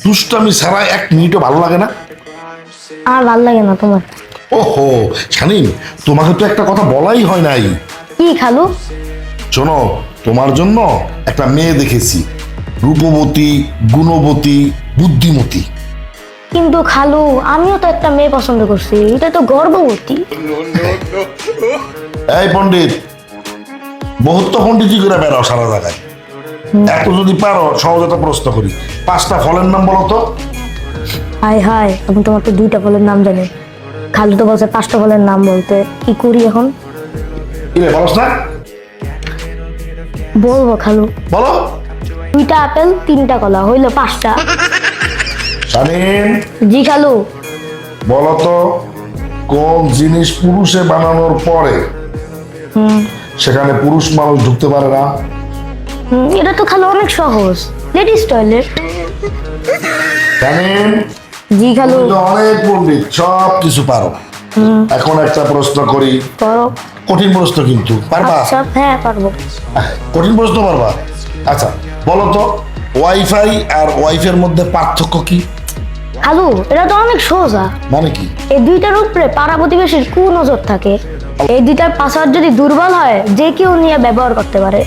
দুষ্টামি ছাড়া 1 মিনিটও ভালো লাগে না? আর ভাল লাগে না তোমার। ওহো শানিন, তোমাকে তো একটা কথা বলাই হয় নাই। কি খালু? শোনো, তোমার জন্য একটা মেয়ে দেখেছি, রূপবতী, গুণবতী, বুদ্ধিমতী। কিন্তু খালু, আমিও তো একটা মেয়ে পছন্দ করছি, এটা তো গর্ভবতী। এই পণ্ডিত, বহুত তো পণ্ডিতই করে বেড়াও সারা জায়গায়। এত যদি পারো সহজ একটা প্রশ্ন করি, 5টা ফলের নাম বলো তো। হাই হাই, আমি তোমার তো 2টা ফলের নাম জানি। খালু তো বলছে 5টা ফলের নাম বলতে, কি করি এখন? কিরে বলস না? বলবো খালু। বলো। 2টা আপেল, 3টা কলা, হইলো 5টা। শানিন, জি খালু। বলো তো কোন জিনিস পুরুষে বানানোর পরে সেখানে পুরুষ মানুষ ঢুকতে পারে না? এটা তো খালু অনেক সহজ, লেডিস টয়লেট। শানিন, জি খালু। তুমি তো অনেক পণ্ডিত, সব কিছু পারো। এখন একটা প্রশ্ন করি, করো। কঠিন প্রশ্ন কিন্তু, পারবা? আচ্ছা, হ্যাঁ পারবো। কঠিন প্রশ্ন পারবা? আচ্ছা বলো তো, ওয়াইফাই আর ওয়াইফের মধ্যে পার্থক্য কি? খালু, এটা তো অনেক সোজা। মানে কি? এই 2টার উপরে পাড়া প্রতিবেশীর কুনজর থাকে। এই 2টার পাসওয়ার্ড যদি দুর্বল হয়, যে কেউ নিয়ে ব্যবহার করতে পারে।